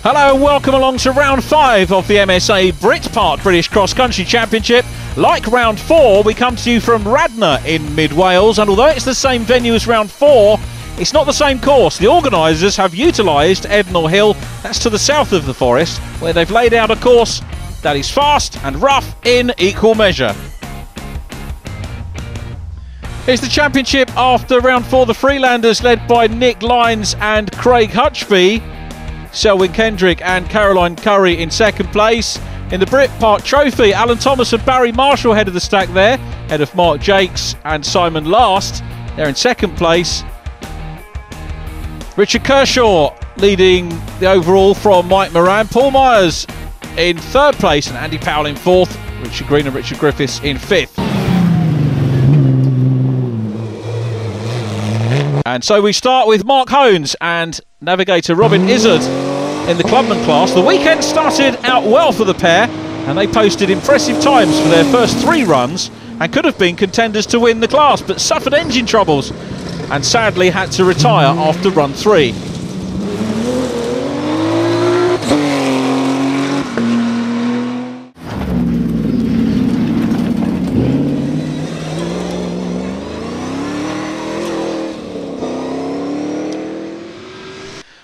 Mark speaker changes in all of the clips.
Speaker 1: Hello and welcome along to round 5 of the MSA Britpart British Cross Country Championship. Like round 4, we come to you from Radnor in mid-Wales, and although it's the same venue as round 4, it's not the same course. The organisers have utilised Ednol Hill, that's to the south of the forest, where they've laid out a course that is fast and rough in equal measure. Here's the championship after round 4. The Freelanders led by Nick Lyons and Craig Hutchby. Selwyn Kendrick and Caroline Curry in second place. In the Britpart Trophy, Alan Thomas and Barry Marshall head of the stack there, ahead of Mark Jakes and Simon Last. They're in second place. Richard Kershaw leading the overall from Mike Moran. Paul Myers in third place and Andy Powell in fourth. Richard Green and Richard Griffiths in fifth. And so we start with Mark Hones and navigator Robin Izzard in the clubman class. The weekend started out well for the pair and they posted impressive times for their first 3 runs and could have been contenders to win the class, but suffered engine troubles and sadly had to retire after run 3.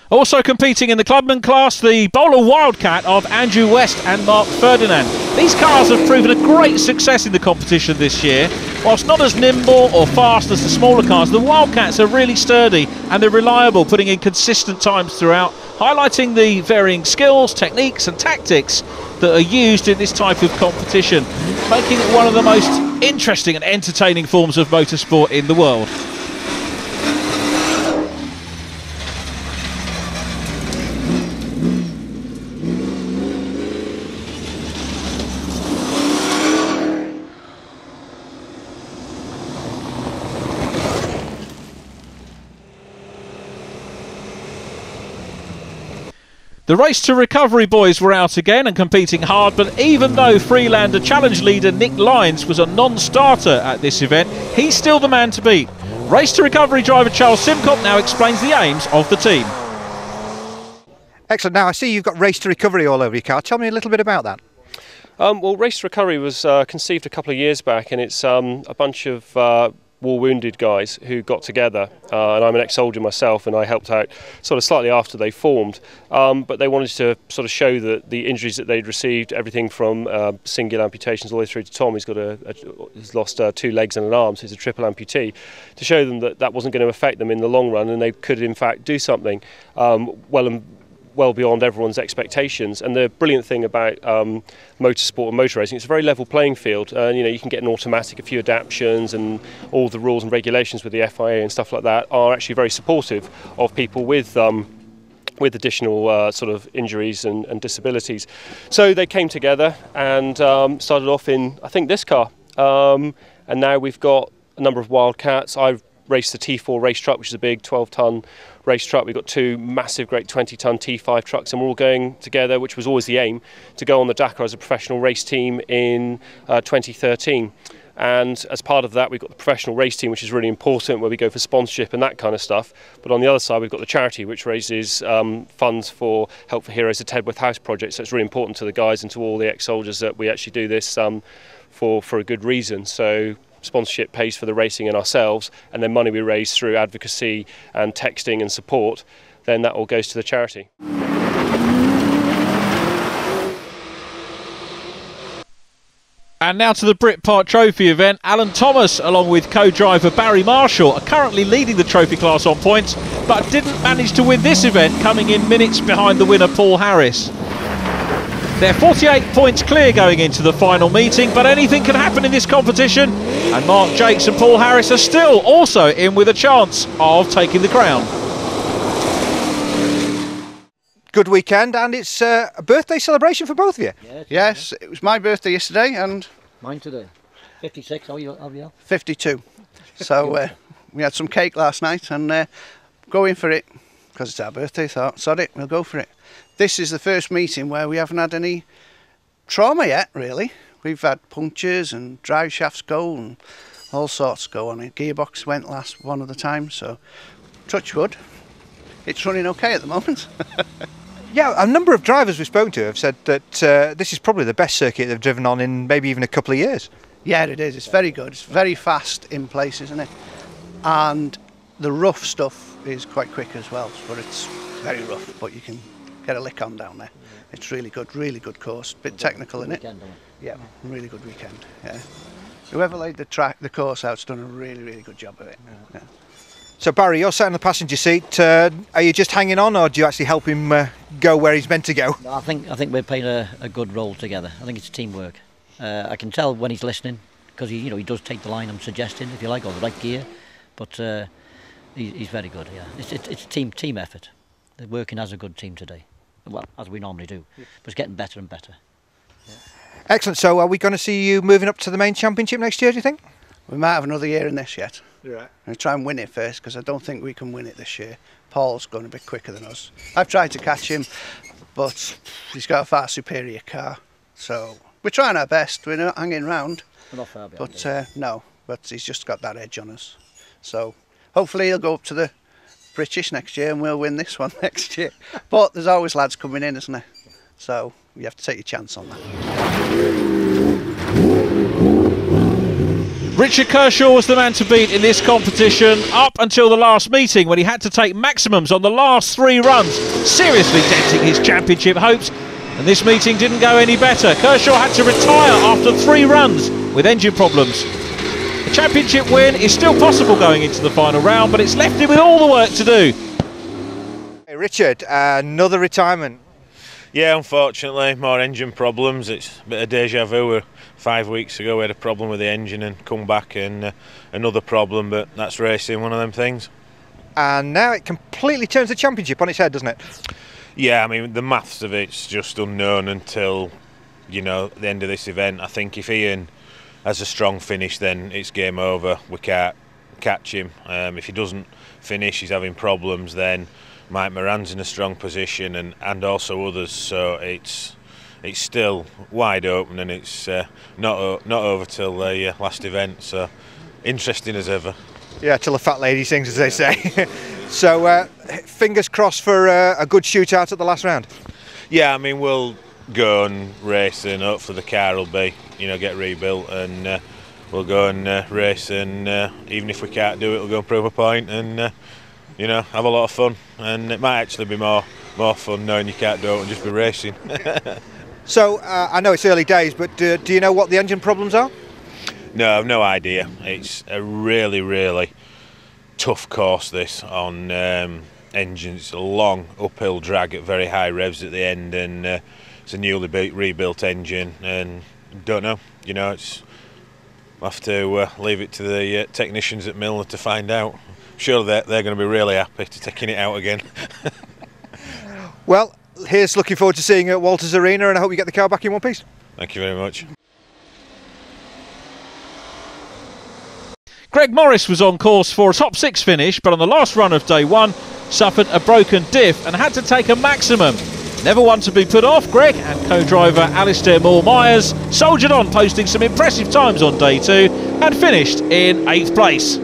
Speaker 1: Also competing in the clubman class, the Bowler Wildcat of Andrew West and Mark Ferdinand. These cars have proven a great success in the competition this year. Whilst not as nimble or fast as the smaller cars, the Wildcats are really sturdy and they're reliable, putting in consistent times throughout, highlighting the varying skills, techniques and tactics that are used in this type of competition, making it one of the most interesting and entertaining forms of motorsport in the world. The Race to Recovery boys were out again and competing hard, but even though Freelander Challenge leader Nick Lyons was a non-starter at this event, he's still the man to beat. Race to Recovery driver Charles Simcock now explains the aims of the team.
Speaker 2: Excellent. Now I see you've got Race to Recovery all over your car. Tell me a little bit about that.
Speaker 3: Well, Race to Recovery was conceived a couple of years back, and it's a bunch of war-wounded guys who got together, and I'm an ex-soldier myself and I helped out sort of slightly after they formed, but they wanted to sort of show that the injuries that they'd received, everything from single amputations all the way through to Tom, he's lost 2 legs and an arm, so he's a triple amputee, to show them that that wasn't going to affect them in the long run and they could in fact do something well beyond everyone's expectations. And the brilliant thing about motorsport and motor racing, it's a very level playing field. You know, you can get an automatic, a few adaptions, and all the rules and regulations with the FIA and stuff like that are actually very supportive of people with additional sort of injuries and disabilities. So they came together and started off in, I think, this car, and now we've got a number of Wildcats. I've raced the T4 race truck, which is a big 12-ton race truck. We've got 2 massive, great 20-ton T5 trucks, and we're all going together, which was always the aim, to go on the Dakar as a professional race team in 2013. And as part of that, we've got the professional race team, which is really important, where we go for sponsorship and that kind of stuff. But on the other side, we've got the charity, which raises funds for Help for Heroes, the Tedworth House project. So it's really important to the guys and to all the ex-soldiers that we actually do this for a good reason. So sponsorship pays for the racing and ourselves, and then money we raise through advocacy and texting and support, then that all goes to the charity.
Speaker 1: And now to the Britpart Trophy event. Alan Thomas, along with co-driver Barry Marshall, are currently leading the trophy class on points, but didn't manage to win this event, coming in minutes behind the winner Paul Harris. They're 48 points clear going into the final meeting, but anything can happen in this competition, and Mark Jakes and Paul Harris are still also in with a chance of taking the crown.
Speaker 2: Good weekend, and it's a birthday celebration for both of you.
Speaker 4: Yes, it was my birthday yesterday and
Speaker 5: mine today. 56, how are you?
Speaker 4: 52. So we had some cake last night and going for it, because it's our birthday, thought, sod it, we'll go for it. This is the first meeting where we haven't had any trauma yet, really. We've had punctures and drive shafts go and all sorts go on it. Gearbox went last one of the times, so touch wood. It's running okay at the moment.
Speaker 2: Yeah, a number of drivers we've spoken to have said that this is probably the best circuit they've driven on in maybe even a couple of years.
Speaker 4: Yeah, it is. It's very good. It's very fast in places, isn't it? And the rough stuff is quite quick as well, but it's very rough, but you can get a lick on down there. It's really good course. Bit technical, isn't it? Yeah, really good weekend. Yeah. Whoever laid the course out's done a really good job of it. Yeah.
Speaker 2: So Barry, you're sat in the passenger seat. Are you just hanging on, or do you actually help him go where he's meant to go?
Speaker 5: I think we're playing a good role together. I think it's teamwork. I can tell when he's listening, because he does take the line I'm suggesting, if you like, or the right gear. But he's very good. Yeah, it's a team effort. They're working as a good team today. Well, as we normally do, but it's getting better and better. Yeah.
Speaker 2: Excellent. So are we going to see you moving up to the main championship next year, do you think?
Speaker 4: We might have another year in this yet.
Speaker 2: Right.
Speaker 4: I'll try and win it first, because I don't think we can win it this year. Paul's going a bit quicker than us. I've tried to catch him, but he's got a far superior car. So we're trying our best. We're not hanging round.
Speaker 5: We're not far behind.
Speaker 4: But no, but he's just got that edge on us. So hopefully he'll go up to the British next year and we'll win this one next year. But there's always lads coming in, isn't there? So you have to take your chance on that.
Speaker 1: Richard Kershaw was the man to beat in this competition up until the last meeting, when he had to take maximums on the last 3 runs, seriously denting his championship hopes. And this meeting didn't go any better. Kershaw had to retire after 3 runs with engine problems. A championship win is still possible going into the final round, but it's left him with all the work to do.
Speaker 2: Hey Richard, another retirement.
Speaker 6: Yeah, unfortunately, more engine problems. It's a bit of deja vu. 5 weeks ago we had a problem with the engine and come back and another problem, but that's racing, one of them things.
Speaker 2: And now it completely turns the championship on its head, doesn't it?
Speaker 6: Yeah, I mean, the maths of it's just unknown until, the end of this event. I think if Ian has a strong finish, then it's game over. We can't catch him. If he doesn't finish, he's having problems, then Mike Moran's in a strong position and also others. So it's still wide open, and it's not over till the last event. So interesting as ever.
Speaker 2: Yeah, till the fat lady sings, as they say. So fingers crossed for a good shootout at the last round.
Speaker 6: Yeah, I mean, we'll go and race, and hopefully the car will be, get rebuilt, and we'll go and race, and even if we can't do it, we'll go and prove a point, and have a lot of fun. And it might actually be more fun knowing you can't do it and just be racing.
Speaker 2: So I know it's early days, but do you know what the engine problems are?
Speaker 6: No, I've no idea. It's a really tough course, this, on engines. It's a long uphill drag at very high revs at the end, and it's a newly rebuilt engine, and don't know. We'll have to leave it to the technicians at Milner to find out. I'm sure they're going to be really happy to taking it out again.
Speaker 2: Well, here's looking forward to seeing you at Walters Arena, and I hope you get the car back in one piece.
Speaker 6: Thank you very much.
Speaker 1: Greg Morris was on course for a top 6 finish, but on the last run of day 1 suffered a broken diff and had to take a maximum. Never one to be put off, Greg and co-driver Alistair Moore-Myers soldiered on, posting some impressive times on day 2 and finished in 8th place.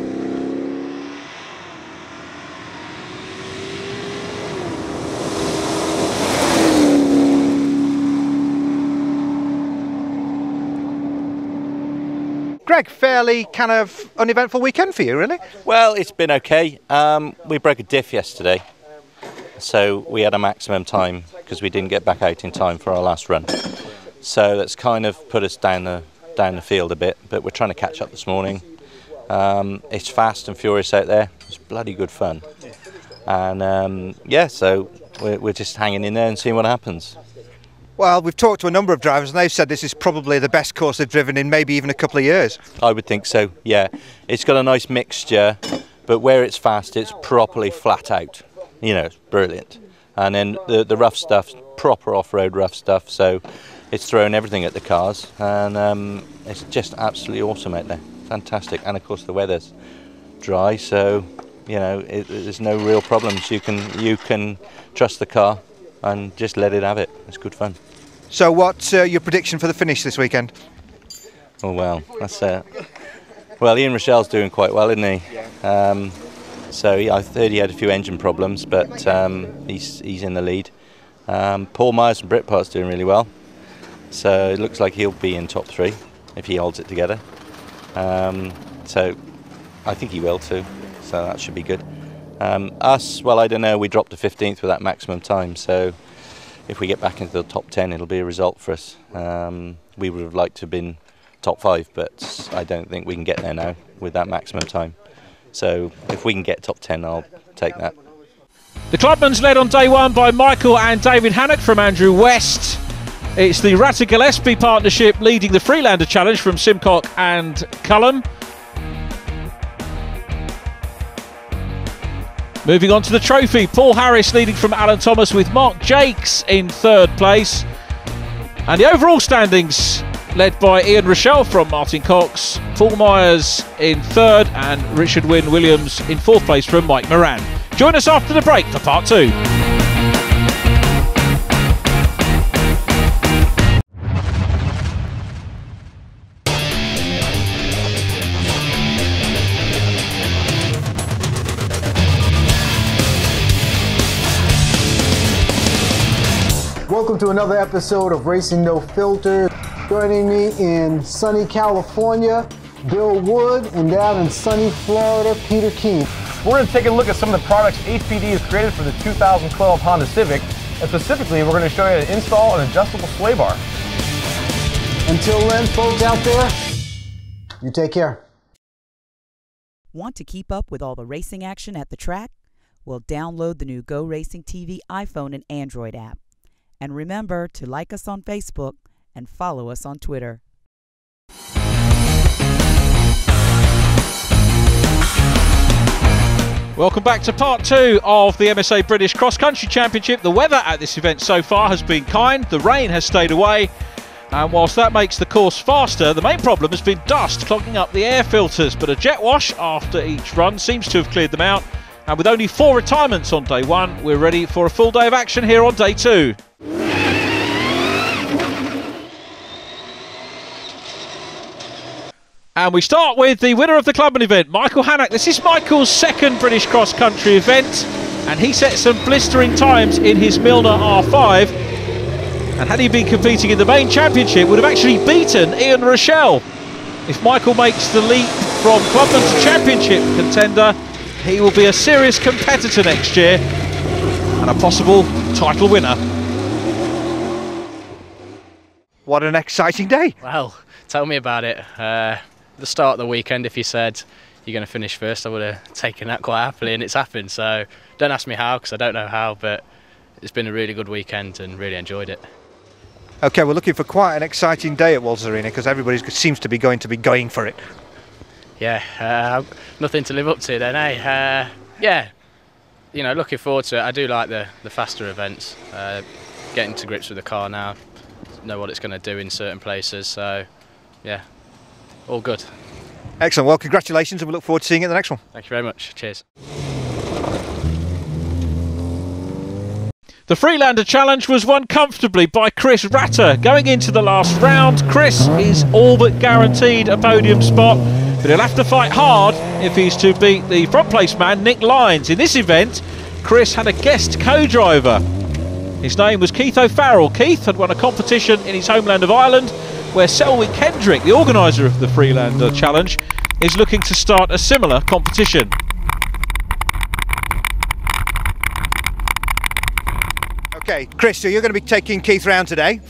Speaker 2: Greg, fairly kind of uneventful weekend for you, really?
Speaker 7: Well, it's been okay. We broke a diff yesterday, so we had a maximum time because we didn't get back out in time for our last run. So that's kind of put us down the field a bit, but we're trying to catch up this morning. It's fast and furious out there. It's bloody good fun. And so we're just hanging in there and seeing what happens.
Speaker 2: Well, we've talked to a number of drivers and they've said this is probably the best course they've driven in maybe even a couple of years.
Speaker 7: I would think so, yeah. It's got a nice mixture, but where it's fast, it's properly flat out. It's brilliant. And then the rough stuff, proper off-road rough stuff, so it's thrown everything at the cars, and it's just absolutely awesome out there. Fantastic. And of course the weather's dry, so there's no real problems. You can trust the car and just let it have it. It's good fun.
Speaker 2: So what's your prediction for the finish this weekend?
Speaker 7: Oh well, that's well, Ian Rochelle's doing quite well, isn't he? So I heard he had a few engine problems, but he's in the lead. Paul Myers from Britpart's doing really well, so it looks like he'll be in top 3 if he holds it together. So I think he will too, so that should be good. Us, well, I don't know, we dropped to 15th with that maximum time, so if we get back into the top 10 it'll be a result for us. We would have liked to have been top 5, but I don't think we can get there now with that maximum time. So if we can get top 10, I'll take that.
Speaker 1: The Clubman's led on day 1 by Michael and David Hannock from Andrew West. It's the Ratta Gillespie partnership leading the Freelander Challenge from Simcock and Cullum. Moving on to the trophy, Paul Harris leading from Alan Thomas with Mark Jakes in 3rd place. And the overall standings led by Ian Rochelle from Martin Cox, Paul Myers in 3rd and Richard Wynne Williams in 4th place from Mike Moran. Join us after the break for part 2.
Speaker 8: Welcome to another episode of Racing No Filter. Joining me in sunny California, Bill Wood, and down in sunny Florida, Peter Keith.
Speaker 9: We're going to take a look at some of the products HPD has created for the 2012 Honda Civic, and specifically we're going to show you how to install an adjustable sway bar.
Speaker 8: Until then, folks out there, you take care.
Speaker 10: Want to keep up with all the racing action at the track? Well, download the new GoRacingTV iPhone and Android app. And remember to like us on Facebook and follow us on Twitter.
Speaker 1: Welcome back to part 2 of the MSA British Cross Country Championship. The weather at this event so far has been kind. The rain has stayed away. And whilst that makes the course faster, the main problem has been dust clogging up the air filters. But a jet wash after each run seems to have cleared them out. And with only 4 retirements on day 1, we're ready for a full day of action here on day 2. And we start with the winner of the Clubman event, Michael Hannock. This is Michael's 2nd British Cross Country event, and he set some blistering times in his Milner R5. And had he been competing in the main championship, would have actually beaten Ian Rochelle. If Michael makes the leap from Clubman to championship contender, he will be a serious competitor next year and a possible title winner.
Speaker 2: What an exciting day.
Speaker 11: Well, tell me about it. The start of the weekend, if you said you're going to finish first, I would have taken that quite happily, and it's happened. So don't ask me how, because I don't know how, but it's been a really good weekend and really enjoyed it.
Speaker 2: Okay, we're looking for quite an exciting day at Walters Arena because everybody seems to be going for it.
Speaker 11: Yeah, nothing to live up to then, eh? Yeah, you know, looking forward to it. I do like the faster events, getting to grips with the car now, know what it's going to do in certain places, so yeah, all good.
Speaker 2: Excellent, well congratulations, and we look forward to seeing you in the next one.
Speaker 11: Thank you very much, cheers.
Speaker 1: The Freelander Challenge was won comfortably by Chris Ratter. Going into the last round, Chris is all but guaranteed a podium spot, but he'll have to fight hard if he's to beat the front place man, Nick Lyons. In this event, Chris had a guest co-driver. His name was Keith O'Farrell. Keith had won a competition in his homeland of Ireland, where Selwyn Kendrick, the organiser of the Freelander Challenge, is looking to start a similar competition.
Speaker 2: Okay, Chris, so you're going to be taking Keith round today?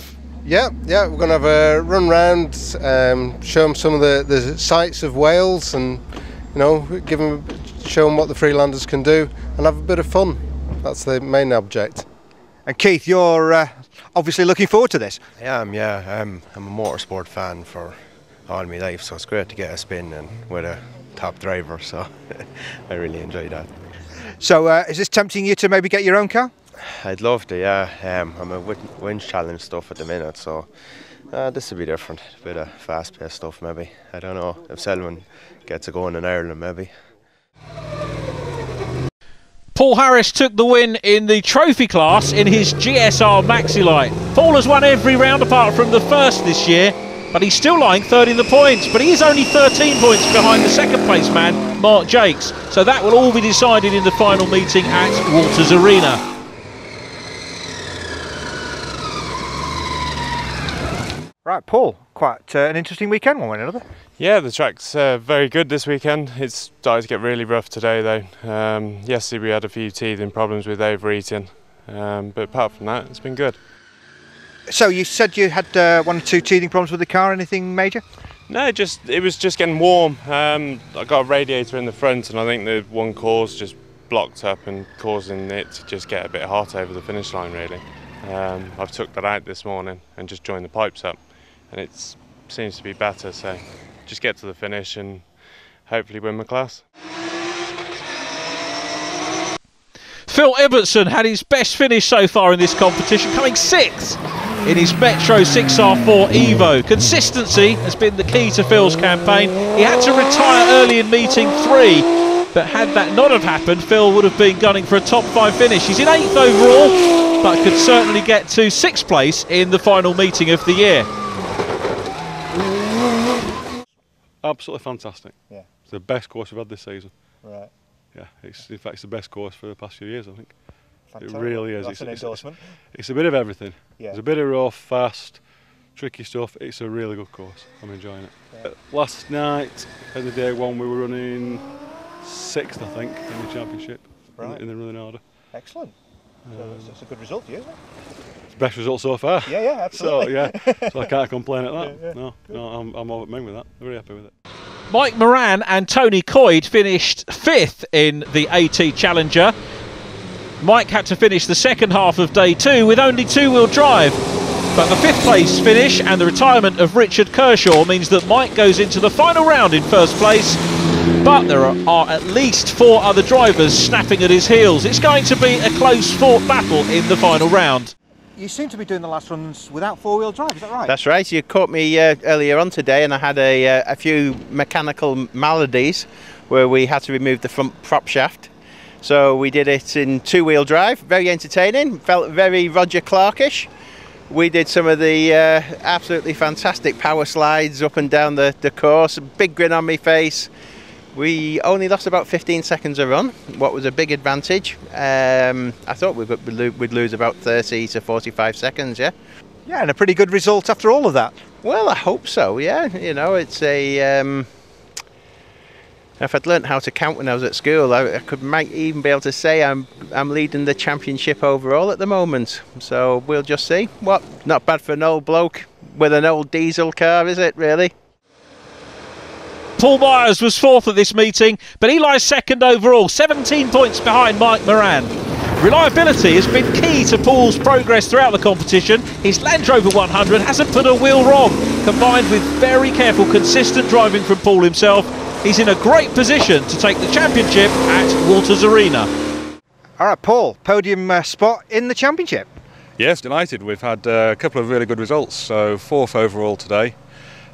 Speaker 12: Yeah, we're going to have a run round, show him some of the sights of Wales, and you know, show him what the Freelanders can do, and have a bit of fun. That's the main object.
Speaker 2: And Keith, you're obviously looking forward to this.
Speaker 13: I am, yeah. I'm a motorsport fan for all my life, so it's great to get a spin and with a top driver, so I really enjoy that.
Speaker 2: So is this tempting you to maybe get your own car?
Speaker 13: I'd love to, yeah. I'm a winch challenge stuff at the minute, so this will be different. A bit of fast-paced stuff maybe. I don't know if Selwyn gets it going in Ireland maybe.
Speaker 1: Paul Harris took the win in the trophy class in his GSR Maxi Light. Paul has won every round apart from the first this year, but he's still lying third in the points. But he is only 13 points behind the second place man, Mark Jakes. So that will all be decided in the final meeting at Walters Arena.
Speaker 2: Right, Paul, quite an interesting weekend, one way or another.
Speaker 14: Yeah, the track's very good this weekend. It's started to get really rough today though. Yesterday we had a few teething problems with overeating, but apart from that, it's been good.
Speaker 2: So you said you had 1 or 2 teething problems with the car, anything major?
Speaker 14: No, it was just getting warm. I got a radiator in the front and I think the one cause just blocked up and causing it to just get a bit hot over the finish line really. I've took that out this morning and just joined the pipes up and it seems to be better, so just get to the finish and hopefully win my class.
Speaker 1: Phil Evertson had his best finish so far in this competition, coming 6th in his Metro 6R4 Evo. Consistency has been the key to Phil's campaign. He had to retire early in meeting 3, but had that not have happened, Phil would have been gunning for a top 5 finish. He's in 8th overall, but could certainly get to 6th place in the final meeting of the year.
Speaker 15: Absolutely fantastic.
Speaker 2: Yeah.
Speaker 15: It's the best course we've had this season.
Speaker 2: Right.
Speaker 15: Yeah, in fact it's the best course for the past few years, I think.
Speaker 2: Fantastic.
Speaker 15: It really is.
Speaker 2: That's an endorsement.
Speaker 15: It's a bit of everything.
Speaker 2: Yeah.
Speaker 15: It's a bit of rough, fast, tricky stuff. It's a really good course. I'm enjoying it.
Speaker 2: Yeah.
Speaker 15: Last night, in the day one, we were running 6th, I think, in the championship,
Speaker 2: Right.
Speaker 15: in the running order.
Speaker 2: Excellent. So that's a good result for you, isn't it?
Speaker 15: It's the best result so far.
Speaker 2: Yeah, yeah, absolutely.
Speaker 15: So I can't complain at that.
Speaker 2: Yeah, yeah.
Speaker 15: No, I'm over the moon with that. I'm very happy with it.
Speaker 1: Mike Moran and Tony Coyd finished 5th in the AT Challenger. Mike had to finish the second half of day 2 with only 2-wheel drive. But the 5th place finish and the retirement of Richard Kershaw means that Mike goes into the final round in 1st place. But there are at least 4 other drivers snapping at his heels. It's going to be a close fought battle in the final round.
Speaker 2: You seem to be doing the last runs without 4-wheel drive, is that right?
Speaker 16: That's right. You caught me earlier on today and I had a few mechanical maladies where we had to remove the front prop shaft. So we did it in 2-wheel drive, very entertaining, felt very Roger Clarkish. We did some of the absolutely fantastic power slides up and down the course, a big grin on my face. We only lost about 15 seconds a run, what was a big advantage. I thought we'd lose about 30 to 45 seconds, yeah.
Speaker 2: Yeah, and a pretty good result after all of that.
Speaker 16: Well, I hope so, yeah. You know, it's a... if I'd learnt how to count when I was at school, I might even be able to say I'm leading the championship overall at the moment. So we'll just see. What? Not bad for an old bloke with an old diesel car, is it, really?
Speaker 1: Paul Myers was 4th at this meeting, but he lies 2nd overall, 17 points behind Mike Moran. Reliability has been key to Paul's progress throughout the competition. His Land Rover 100 hasn't put a wheel wrong. Combined with very careful, consistent driving from Paul himself, he's in a great position to take the championship at Walters Arena.
Speaker 2: All right, Paul, podium spot in the championship.
Speaker 17: Yes, delighted. We've had a couple of really good results. So 4th overall today.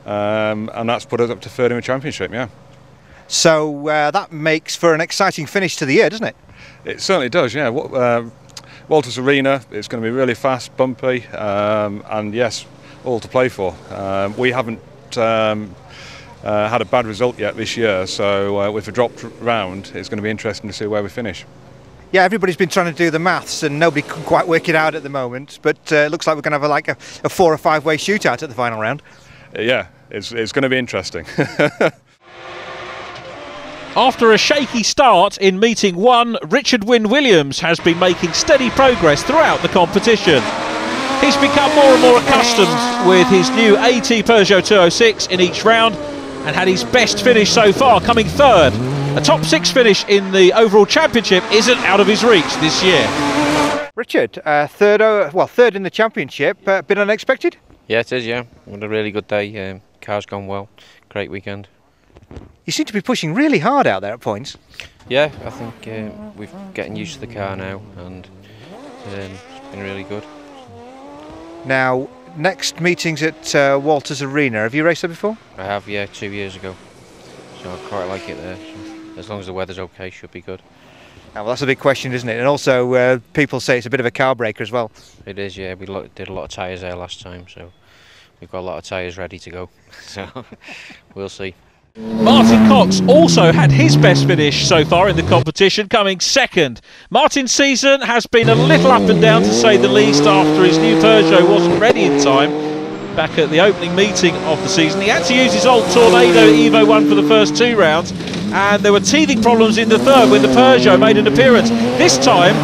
Speaker 17: And that's put us up to 3rd in the championship, yeah.
Speaker 2: So that makes for an exciting finish to the year, doesn't it?
Speaker 17: It certainly does, yeah. Walters Arena, it's going to be really fast, bumpy, and yes, all to play for. We haven't had a bad result yet this year, so with a dropped round, it's going to be interesting to see where we finish.
Speaker 2: Yeah, everybody's been trying to do the maths and nobody can quite work it out at the moment, but it looks like we're going to have a 4 or 5 way shootout at the final round.
Speaker 17: Yeah, it's going to be interesting.
Speaker 1: After a shaky start in meeting 1, Richard Wynne Williams has been making steady progress throughout the competition. He's become more and more accustomed with his new AT Peugeot 206 in each round and had his best finish so far, coming 3rd. A top 6 finish in the overall championship isn't out of his reach this year.
Speaker 2: Richard, 3rd in the championship, been unexpected?
Speaker 18: Yeah, it is, yeah. We had a really good day. Car's gone well. Great weekend.
Speaker 2: You seem to be pushing really hard out there at points.
Speaker 18: Yeah, I think we're getting used to the car now and it's been really good.
Speaker 2: Now, next meeting's at Walters Arena. Have you raced there before?
Speaker 18: I have, yeah, 2 years ago. So I quite like it there. So as long as the weather's okay, should be good.
Speaker 2: Oh, well, that's a big question, isn't it? And also, people say it's a bit of a car breaker as well.
Speaker 18: It is, yeah. We did a lot of tyres there last time, so we've got a lot of tyres ready to go. So we'll see.
Speaker 1: Martin Cox also had his best finish so far in the competition, coming 2nd. Martin's season has been a little up and down, to say the least, after his new Peugeot wasn't ready in time. back at the opening meeting of the season. He had to use his old Tornado Evo 1 for the first 2 rounds, and there were teething problems in the third when the Peugeot made an appearance. This time,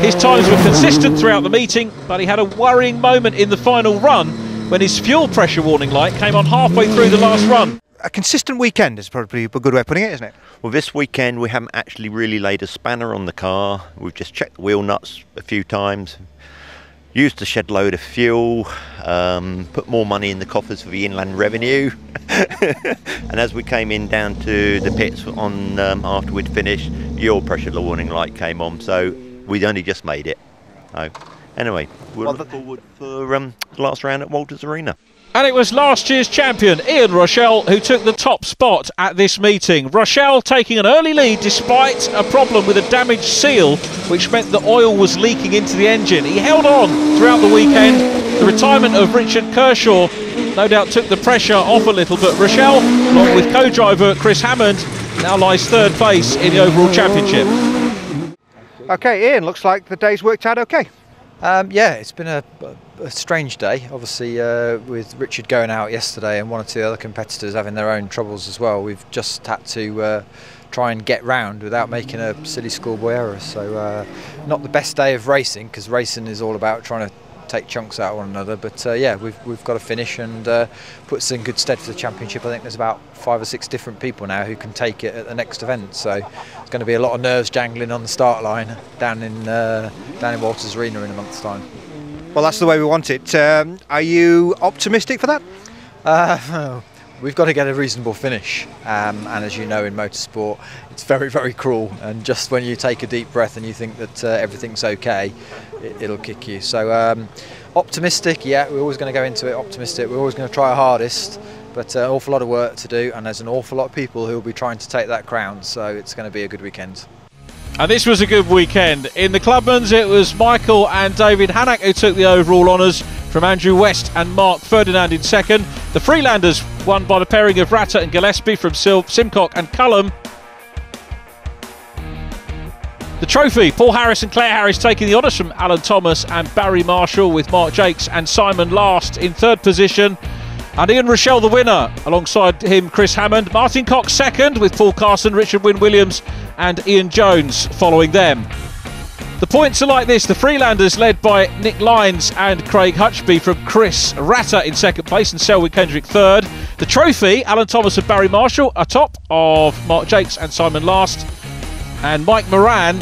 Speaker 1: his times were consistent throughout the meeting, but he had a worrying moment in the final run when his fuel pressure warning light came on halfway through the last run.
Speaker 2: A consistent weekend is probably a good way of putting it, isn't it?
Speaker 19: Well, this weekend we haven't actually really laid a spanner on the car. We've just checked the wheel nuts a few times, used a shed load of fuel, put more money in the coffers for the inland revenue. And as we came in down to the pits on after we'd finished, the oil pressure warning light came on, so we'd only just made it. So anyway, we'll look forward for the last round at Walters Arena.
Speaker 1: And it was last year's champion, Rochelle, who took the top spot at this meeting. Rochelle taking an early lead despite a problem with a damaged seal, which meant the oil was leaking into the engine. He held on throughout the weekend. The retirement of Richard Kershaw no doubt took the pressure off a little, but Rochelle, along with co-driver Chris Hammond, now lies third place in the overall championship.
Speaker 2: Okay, Ian, looks like the day's worked out okay.
Speaker 20: Yeah, it's been a strange day, obviously, with Richard going out yesterday and 1 or 2 other competitors having their own troubles as well. We've just had to try and get round without making a silly schoolboy error. So not the best day of racing, because racing is all about trying to take chunks out of one another, but yeah, we've got to finish and put us in good stead for the championship. I think there's about 5 or 6 different people now who can take it at the next event, so it's going to be a lot of nerves jangling on the start line down in Walters Arena in a month's time.
Speaker 2: Well, that's the way we want it. Are you optimistic for that?
Speaker 20: We've got to get a reasonable finish, and as you know, in motorsport it's very, very cruel, and just when you take a deep breath and you think that everything's okay, it'll kick you. So optimistic, yeah, we're always going to go into it optimistic. We're always going to try our hardest, but an awful lot of work to do, and there's an awful lot of people who will be trying to take that crown, so it's going to be a good weekend.
Speaker 1: And this was a good weekend. In the Clubmans, it was Michael and David Hannock who took the overall honours, from Andrew West and Mark Ferdinand in second. The Freelanders won by the pairing of Ratta and Gillespie from Simcock and Cullum. The trophy, Paul Harris and Claire Harris taking the honours from Alan Thomas and Barry Marshall, with Mark Jakes and Simon last in third position. And Ian Rochelle the winner, alongside him Chris Hammond. Martin Cox second, with Paul Carson, Richard Wynne-Williams and Ian Jones following them. The points are like this: the Freelanders led by Nick Lyons and Craig Hutchby from Chris Ratta in second place and Selwyn Kendrick third. The trophy, Alan Thomas and Barry Marshall atop of Mark Jakes and Simon last. And Mike Moran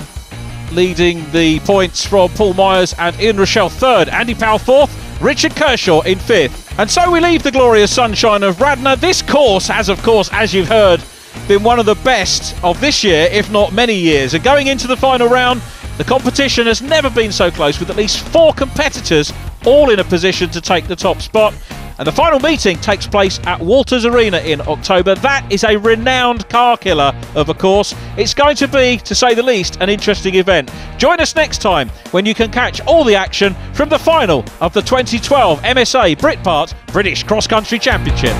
Speaker 1: leading the points from Paul Myers and Ian Rochelle third. Andy Powell fourth, Richard Kershaw in fifth. And so we leave the glorious sunshine of Radnor. This course has, of course, as you've heard, been one of the best of this year, if not many years. And going into the final round, the competition has never been so close, with at least 4 competitors all in a position to take the top spot. And the final meeting takes place at Walters Arena in October. That is a renowned car killer of a course. It's going to be, to say the least, an interesting event. Join us next time when you can catch all the action from the final of the 2012 MSA Britpart British Cross Country Championship.